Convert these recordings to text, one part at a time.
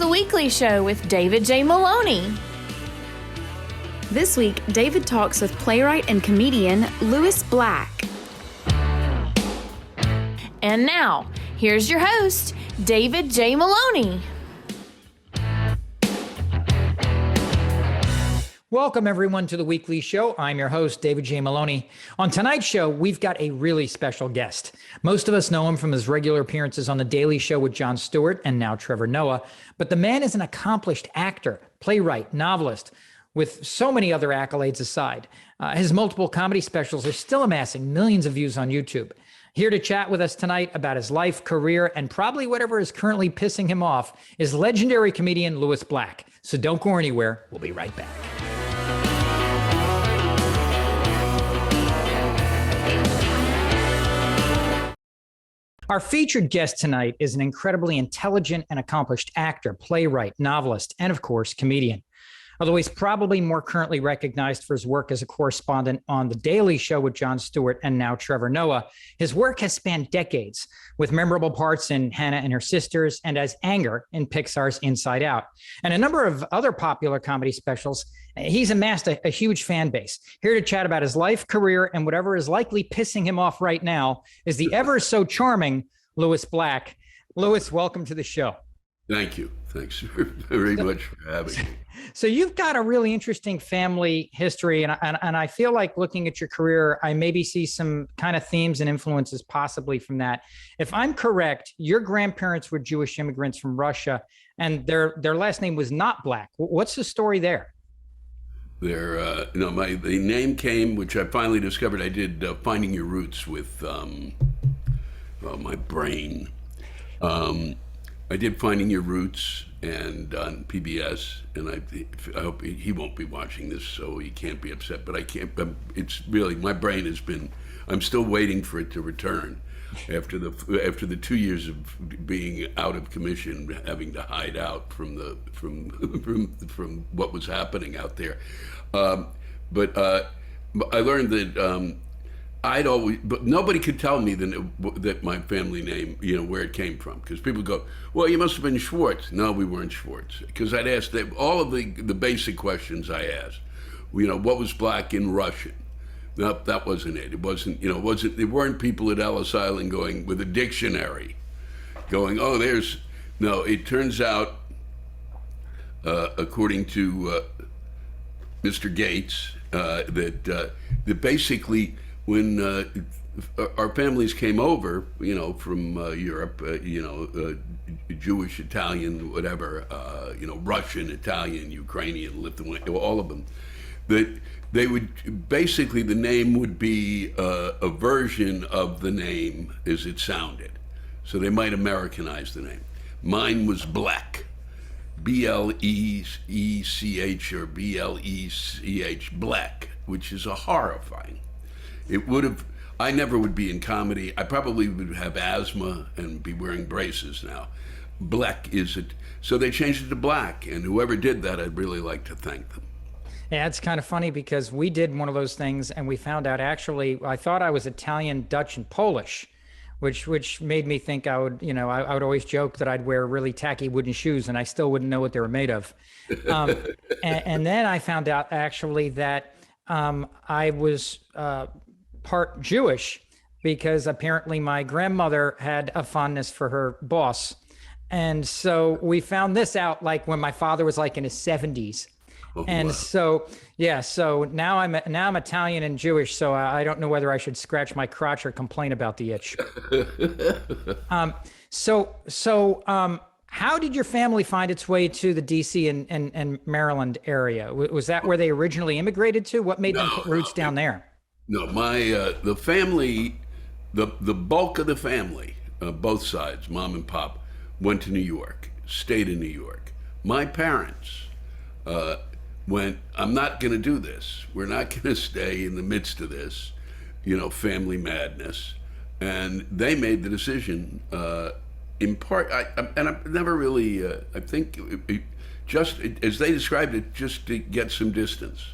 the Weekly Show with David J. Maloney. This week, David talks with playwright and comedian Lewis Black. And now, here's your host, David J. Maloney. Welcome, everyone, to the Weekly Show. I'm your host, David J. Maloney. On tonight's show, we've got a really special guest. Most of us know him from his regular appearances on The Daily Show with Jon Stewart and now Trevor Noah. But the man is an accomplished actor, playwright, novelist, with so many other accolades aside. His multiple comedy specials are still amassing millions of views on YouTube. Here to chat with us tonight about his life, career, and probably whatever is currently pissing him off is legendary comedian Lewis Black. So don't go anywhere. We'll be right back. Our featured guest tonight is an incredibly intelligent and accomplished actor, playwright, novelist, and of course, comedian. Although he's probably more currently recognized for his work as a correspondent on The Daily Show with Jon Stewart and now Trevor Noah, his work has spanned decades, with memorable parts in Hannah and Her Sisters and as Anger in Pixar's Inside Out. And a number of other popular comedy specials. He's amassed a huge fan base. Here to chat about his life, career, and whatever is likely pissing him off right now is the ever so charming Lewis Black. Lewis, welcome to the show. Thank you. Thanks very much for having me. So you've got a really interesting family history, and I feel like looking at your career, I maybe see some kind of themes and influences possibly from that. If I'm correct, your grandparents were Jewish immigrants from Russia, and their last name was not Black. What's the story there? The name came, which I finally discovered. I did Finding Your Roots with my brain. I did Finding Your Roots and on PBS, and I hope he won't be watching this, so he can't be upset. But I can't. It's really, my brain has been. I'm still waiting for it to return after the 2 years of being out of commission, having to hide out from what was happening out there. But I learned that. But nobody could tell me that my family name, where it came from. Because people go, well, you must have been Schwartz. No, we weren't Schwartz. Because I'd ask them all of the basic questions I asked. What was Black in Russian? No, that wasn't it. It wasn't, there weren't people at Ellis Island going with a dictionary, going, oh, no, it turns out, according to Mr. Gates, that basically, when our families came over, from Europe, Jewish, Italian, whatever, Russian, Italian, Ukrainian, Lithuanian, all of them, that they would, basically the name would be a version of the name as it sounded. So they might Americanize the name. Mine was Black, B-L-E-E-C-H or B-L-E-C-H, Black, which is a horrifying. I never would be in comedy. I probably would have asthma and be wearing braces now. Black is it. So they changed it to Black, and whoever did that, I'd really like to thank them. Yeah, it's kind of funny because we did one of those things and we found out actually, I thought I was Italian, Dutch, and Polish, which made me think I would, I would always joke that I'd wear really tacky wooden shoes and I still wouldn't know what they were made of. And then I found out actually that I was part Jewish because apparently my grandmother had a fondness for her boss. And so we found this out like when my father was like in his 70s. Oh, and wow. So now I'm Italian and Jewish, so I don't know whether I should scratch my crotch or complain about the itch. How did your family find its way to the DC and Maryland area? Was that where they originally immigrated to? What made them put roots down there? No, the family, the bulk of the family, both sides, mom and pop, went to New York, stayed in New York. My parents went, I'm not going to do this. We're not going to stay in the midst of this, family madness. And they made the decision, in part, and I've never really, I think, just as they described it, just to get some distance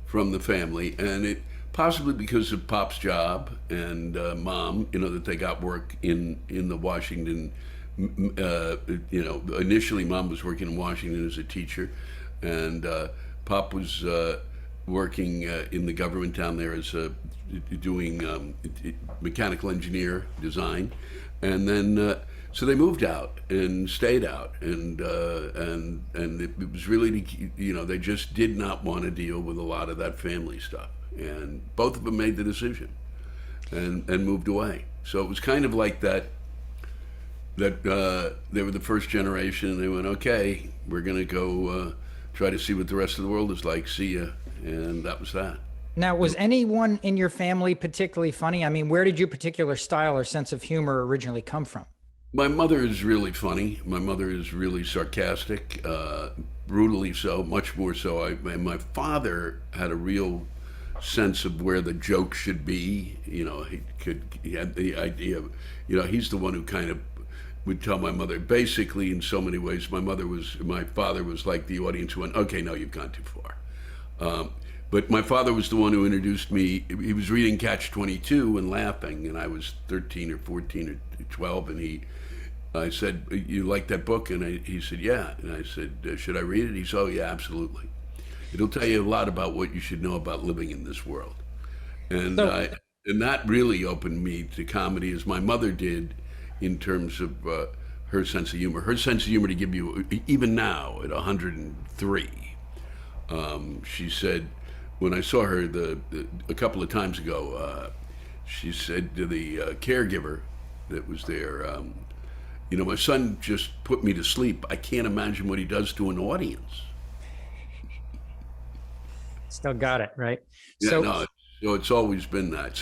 from the family. And it, possibly because of Pop's job and Mom, that they got work in the Washington initially Mom was working in Washington as a teacher, and Pop was working in the government down there as doing mechanical engineer design, and then so they moved out and stayed out, and it was really, they just did not want to deal with a lot of that family stuff, and both of them made the decision and moved away. So it was kind of like that they were the first generation, and they went, okay, we're going to go try to see what the rest of the world is like. See ya. And that was that. Now, was anyone in your family particularly funny? I mean, where did your particular style or sense of humor originally come from? My mother is really funny. My mother is really sarcastic, brutally so, much more so. And my father had a real sense of where the joke should be. He had the idea of, he's the one who kind of would tell my mother, basically, in so many ways, my father was like the audience who went, okay, no, you've gone too far. But my father was the one who introduced me. He was reading Catch-22 and laughing, and I was 13 or 14 or 12, and I said, you like that book? And he said, yeah. And I said, should I read it? He said, oh, yeah, absolutely. It'll tell you a lot about what you should know about living in this world. And that really opened me to comedy, as my mother did, in terms of her sense of humor. Her sense of humor, to give you, even now at 103, she said, when I saw her a couple of times ago, she said to the caregiver that was there, my son just put me to sleep. I can't imagine what he does to an audience. Still got it, right? Yeah, so it's always been that.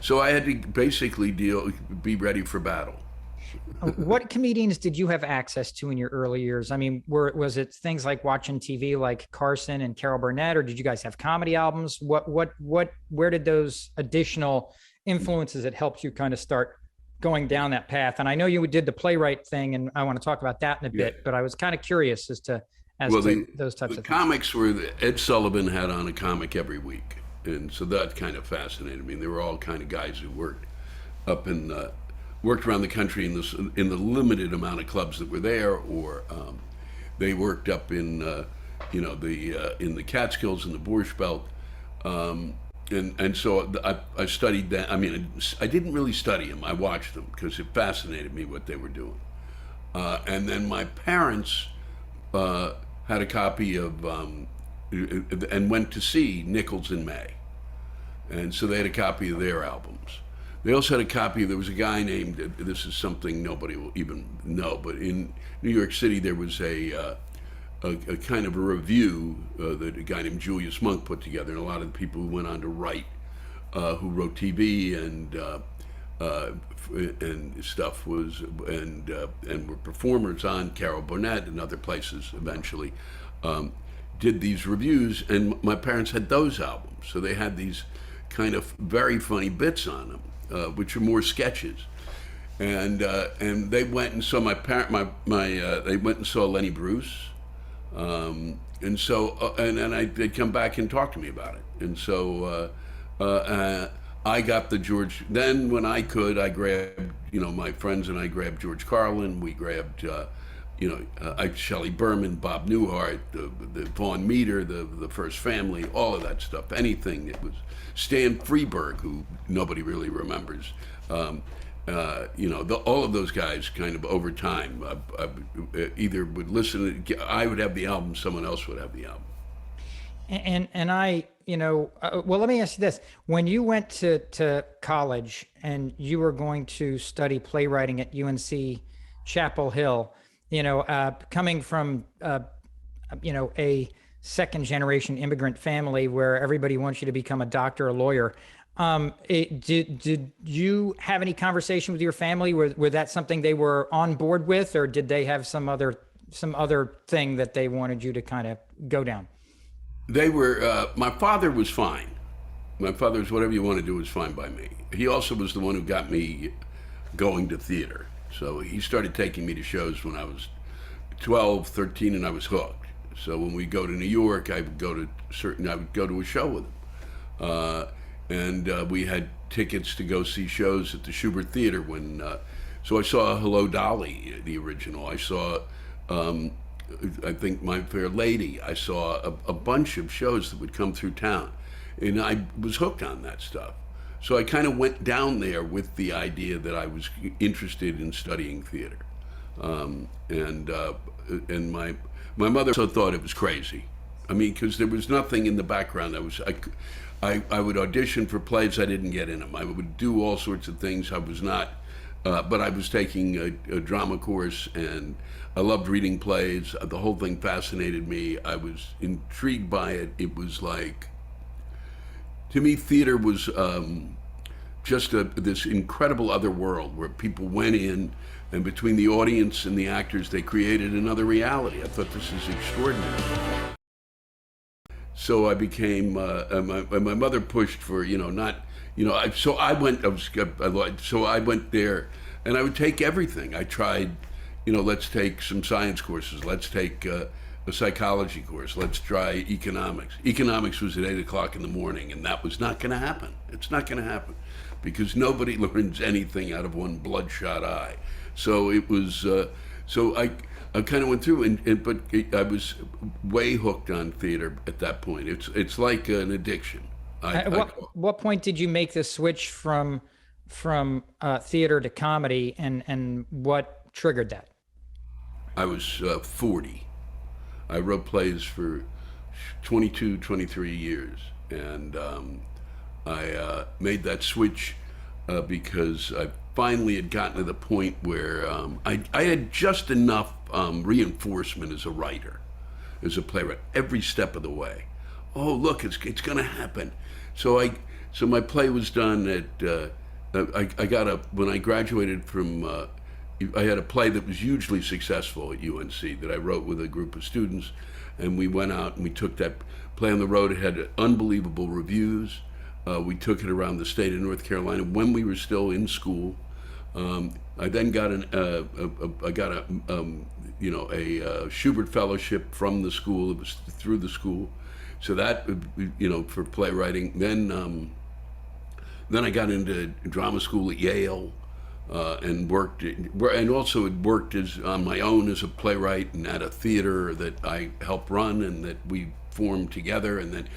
So I had to basically be ready for battle. What comedians did you have access to in your early years? I mean, was it things like watching TV like Carson and Carol Burnett, or did you guys have comedy albums? Where did those additional influences that helped you kind of start going down that path? And I know you did the playwright thing, and I want to talk about that in a bit, but I was kind of curious as to those types of comics were Ed Sullivan had on a comic every week. And so that kind of fascinated me. They were all kind of guys who worked around the country in the limited amount of clubs that were there, or they worked up in in the Catskills and the Borscht Belt, and so I studied that. I mean, I didn't really study them. I watched them because it fascinated me what they were doing. And then my parents had a copy of and went to see Nichols and May, and so they had a copy of their albums. They also had a copy. There was a guy named, this is something nobody will even know, but in New York City there was a kind of a review that a guy named Julius Monk put together, and a lot of the people who went on to write, who wrote TV and stuff and were performers on Carol Burnett and other places eventually, did these reviews, and my parents had those albums, so they had these kind of very funny bits on them, which are more sketches, and they went and saw they went and saw Lenny Bruce, and so they'd come back and talk to me about it, and so I got the George. Then when I could, I grabbed my friends and I grabbed George Carlin. We grabbed Shelley Berman, Bob Newhart, the Vaughn Meader, the First Family, all of that stuff. Anything that was Stan Freberg, who nobody really remembers. All of those guys kind of over time either would listen. I would have the album, someone else would have the album. And I, well, let me ask you this. When you went to college and you were going to study playwriting at UNC Chapel Hill, coming from, a second generation immigrant family where everybody wants you to become a doctor or lawyer, did you have any conversation with your family? Were that something they were on board with, or did they have some other thing that they wanted you to kind of go down? They were, my father was fine. My father was, whatever you want to do is fine by me. He also was the one who got me going to theater. So he started taking me to shows when I was 12, 13, and I was hooked. So when we go to New York, I would go to a show with him. And we had tickets to go see shows at the Schubert Theater when So I saw Hello Dolly, the original. I saw, I think, My Fair Lady. I saw a bunch of shows that would come through town, and I was hooked on that stuff. So I kind of went down there with the idea that I was interested in studying theater, and my mother also thought it was crazy. I mean, because there was nothing in the background. I would audition for plays. I didn't get in them. I would do all sorts of things. I was not, but I was taking a drama course, and I loved reading plays. The whole thing fascinated me. I was intrigued by it. It was like, to me, theater was just this incredible other world where people went in, and between the audience and the actors, they created another reality. I thought, this is extraordinary. So I became, my mother pushed for, so I went there, and I would take everything. I tried, let's take some science courses, let's take a psychology course, let's try economics. Economics was at 8 o'clock in the morning, and that was not going to happen. It's not going to happen, because nobody learns anything out of one bloodshot eye. So it was, I kind of went through, but I was way hooked on theater at that point. It's like an addiction. At what point did you make the switch from theater to comedy, and what triggered that? I was 40. I wrote plays for 22, 23 years, and I made that switch because I finally had gotten to the point where I had just enough reinforcement as a writer, as a playwright, every step of the way. Oh, look, it's going to happen. So my play was done at when I graduated from I had a play that was hugely successful at UNC that I wrote with a group of students, and we went out and we took that play on the road. It had unbelievable reviews. We took it around the state of North Carolina when we were still in school. I then got a Schubert Fellowship from the school. It was through the school, so that for playwriting. Then I got into drama school at Yale, and also had worked on my own as a playwright and at a theater that I helped run and that we formed together, and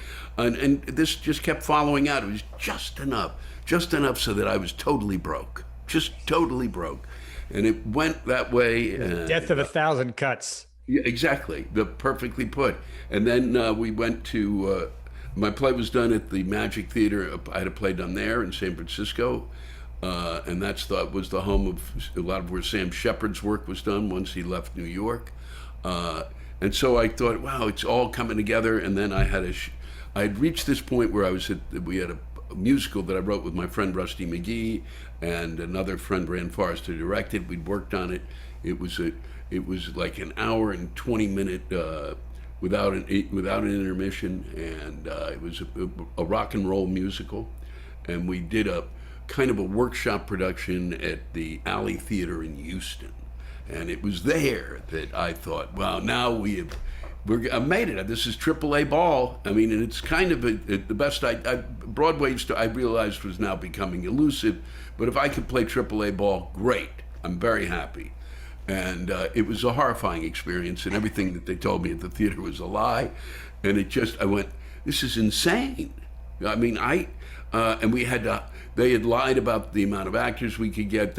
this just kept following out. It was just enough so that I was totally broke. Just totally broke, and it went that way. Death of a thousand cuts. Yeah, exactly. Perfectly put. And then we went to. My play was done at the Magic Theater. I had a play done there in San Francisco, and was the home of a lot of where Sam Shepard's work was done once he left New York. And so I thought, wow, it's all coming together. And then I had reached this point where we had a musical that I wrote with my friend Rusty McGee and another friend, Rand Forrester, directed. We'd worked on it. It was like an hour and 20-minute without an intermission, and it was a rock and roll musical. And we did a kind of a workshop production at the Alley Theater in Houston. And it was there that I thought, wow, now I made it. This is AAA ball. I mean, and it's kind of the best. Broadway I realized was now becoming elusive, but if I could play AAA ball, great. I'm very happy. And it was a horrifying experience, and everything that they told me at the theater was a lie. And I went, this is insane. I mean, and they had lied about the amount of actors we could get.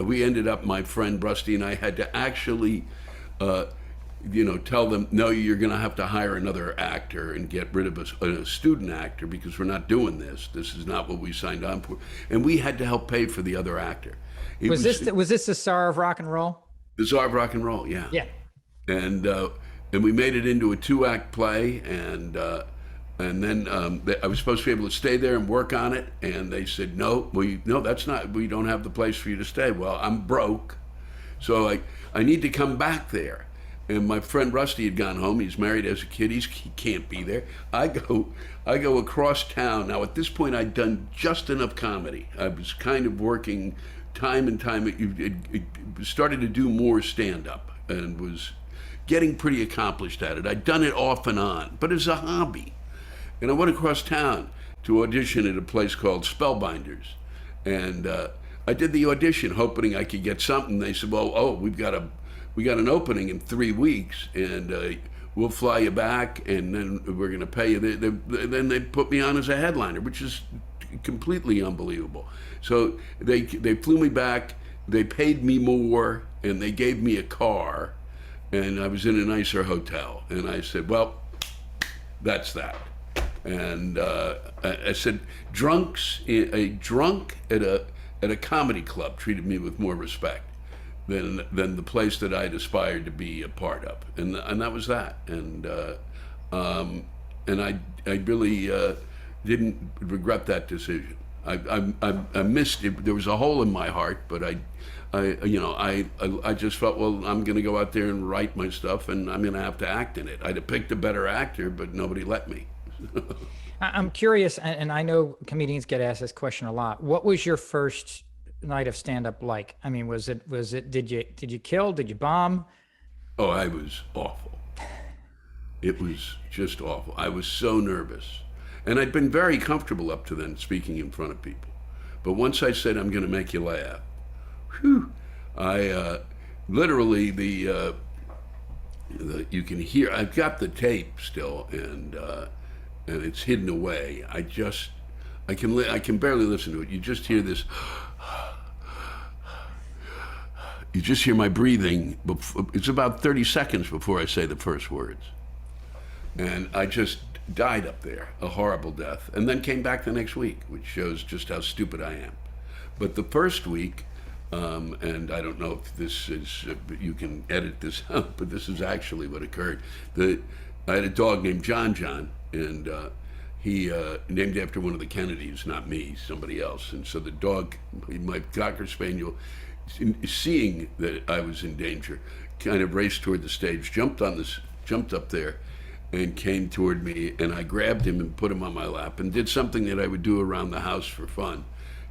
We ended up, my friend Rusty and I had to actually, tell them, no, you're going to have to hire another actor and get rid of a student actor because we're not doing this. This is not what we signed on for. And we had to help pay for the other actor. Was this the Tsar of Rock and Roll? The Tsar of Rock and Roll, yeah. Yeah. And we made it into a 2-act play, and then I was supposed to be able to stay there and work on it, and they said, no, we don't have the place for you to stay. Well, I'm broke, so I need to come back there. And my friend Rusty had gone home. He's married, has a kid. He can't be there. I go across town. Now, at this point, I'd done just enough comedy. I was kind of working time and time. It started to do more stand-up and was getting pretty accomplished at it. I'd done it off and on, but as a hobby. And I went across town to audition at a place called Spellbinders. And I did the audition hoping I could get something. They said, well, oh, we got an opening in 3 weeks, and we'll fly you back, and then we're going to pay you. Then they put me on as a headliner, which is completely unbelievable. So they flew me back, they paid me more, and they gave me a car, and I was in a nicer hotel. And I said, well, that's that. And I said, a drunk at a comedy club treated me with more respect than the place that I'd aspired to be a part of, and that was that. And I really didn't regret that decision. I missed it. There was a hole in my heart, but I just felt, well, I'm going to go out there and write my stuff, and I'm going to have to act in it. I'd have picked a better actor, but nobody let me. I'm curious, and I know comedians get asked this question a lot. What was your first night of stand-up like? I mean, was it? Did you kill? Did you bomb? Oh, I was awful. It was just awful. I was so nervous, and I'd been very comfortable up to then speaking in front of people. But once I said I'm going to make you laugh, whew, I literally you can hear. I've got the tape still, and it's hidden away. I can barely listen to it. You just hear this. You just hear my breathing. It's about 30 seconds before I say the first words. And I just died up there, a horrible death, and then came back the next week, which shows just how stupid I am. But the first week, and I don't know if this is, you can edit this out, but this is actually what occurred. I had a dog named John, and he named after one of the Kennedys, not me, somebody else. And so the dog, my Cocker Spaniel, seeing that I was in danger, kind of raced toward the stage, jumped up there, and came toward me, and I grabbed him and put him on my lap and did something that I would do around the house for fun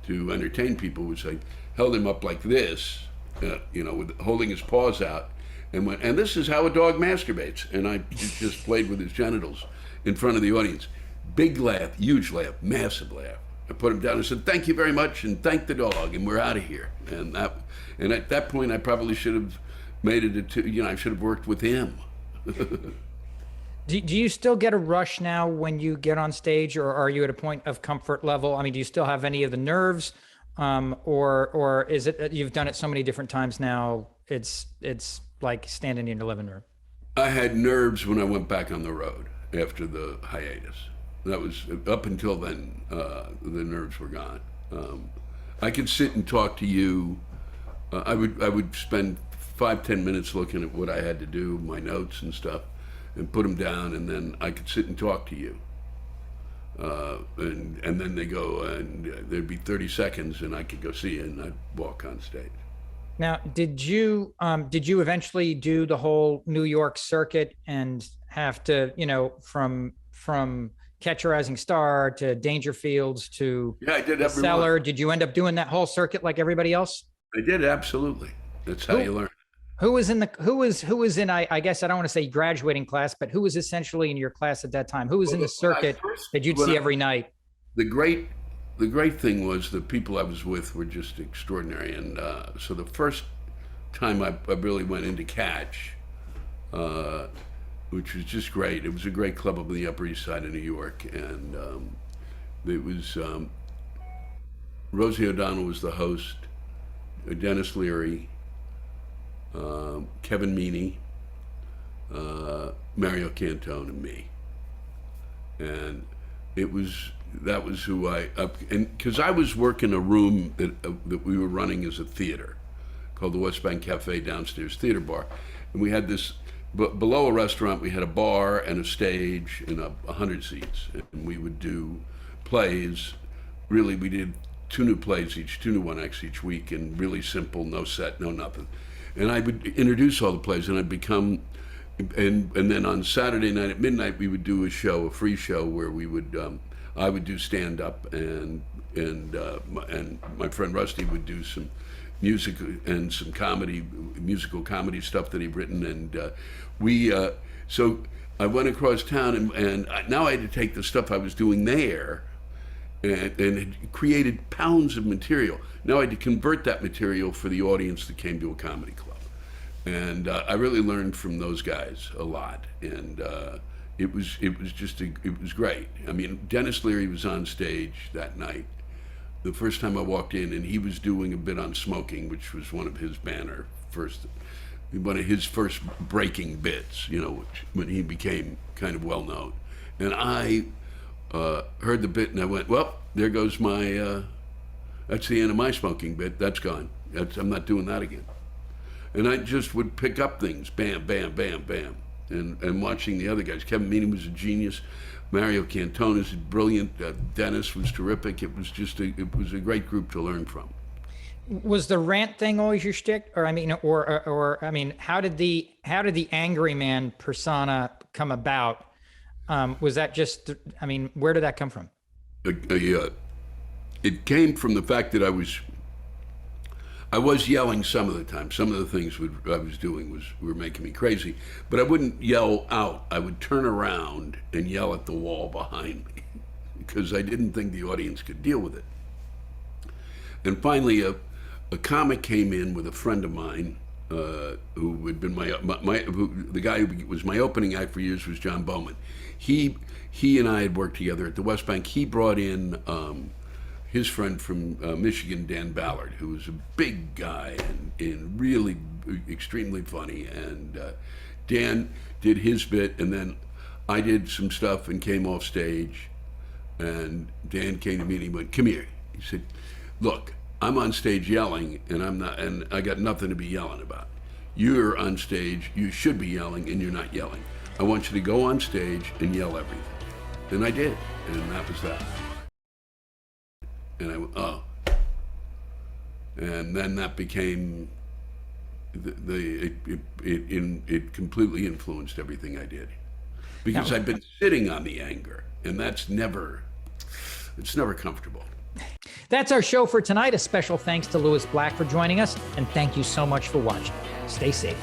to entertain people, which I held him up like this, with holding his paws out, and went, and this is how a dog masturbates. And I just played with his genitals in front of the audience. Big laugh, huge laugh, massive laugh. I put him down and said, thank you very much, and thank the dog, and we're out of here. And at that point, I probably should have made it I should have worked with him. Do you still get a rush now when you get on stage, or are you at a point of comfort level? I mean, do you still have any of the nerves, or is it that you've done it so many different times now, it's like standing in your living room? I had nerves when I went back on the road after the hiatus. That was, up until then, the nerves were gone. I could sit and talk to you. I would spend 5-10 minutes looking at what I had to do, my notes and stuff, and put them down, and then I could sit and talk to you. And then they go, and there'd be 30 seconds, and I could go see you, and I'd walk on stage. Now, did you eventually do the whole New York circuit and have to, from Catch a Rising Star to Dangerfields to I did every Cellar? one. Did you end up doing that whole circuit like everybody else? I did, absolutely. That's how you learn. Who was in I guess I don't want to say graduating class, but who was essentially in your class at that time? Who was in the circuit that you'd see every night? The great thing was the people I was with were just extraordinary. And so the first time I really went into Catch, which was just great. It was a great club up on the Upper East Side of New York. And it was, Rosie O'Donnell was the host, Dennis Leary, Kevin Meaney, Mario Cantone, and me. And that was who and because I was working a room that we were running as a theater called the West Bank Cafe Downstairs Theater Bar. And we had this, below a restaurant, we had a bar and a stage and 100 seats. And we would do plays. Really, we did 2 new plays each, 2 new one-acts each week, and really simple, no set, no nothing. And I would introduce all the plays, and I'd become, and then on Saturday night at midnight, we would do a free show where we would, I would do stand-up, and my friend Rusty would do some music and some musical comedy stuff that he'd written, and so I went across town, and now I had to take the stuff I was doing there and had created pounds of material. Now I had to convert that material for the audience that came to a comedy club. And I really learned from those guys a lot. And it was great. I mean, Dennis Leary was on stage that night. The first time I walked in, and he was doing a bit on smoking, which was one of his one of his first breaking bits, you know, when he became kind of well known. And I heard the bit, and I went, well, there goes that's the end of my smoking bit. That's gone. I'm not doing that again. And I just would pick up things, bam, bam, bam, bam. And watching the other guys. Kevin Meaney was a genius. Mario Cantone is brilliant. Dennis was terrific. It was a great group to learn from. Was the rant thing always your shtick? Or I mean, how did the angry man persona come about? Was that just, I mean, where did that come from? It came from the fact that I was yelling some of the time. Some of the things I was doing were making me crazy, but I wouldn't yell out. I would turn around and yell at the wall behind me because I didn't think the audience could deal with it. And finally, a comic came in with a friend of mine who had been the guy who was my opening act for years was John Bowman. He and I had worked together at the West Bank. He brought in his friend from Michigan, Dan Ballard, who was a big guy and really extremely funny. And Dan did his bit, and then I did some stuff and came off stage. And Dan came to me and he went, "Come here." He said, "Look, I'm on stage yelling, and I got nothing to be yelling about. You're on stage, you should be yelling, and you're not yelling. I want you to go on stage and yell everything." And I did, and that was that. And I went, oh. And then that became, it completely influenced everything I did. Because I've been sitting on the anger, and it's never comfortable. That's our show for tonight. A special thanks to Lewis Black for joining us, and thank you so much for watching. Stay safe.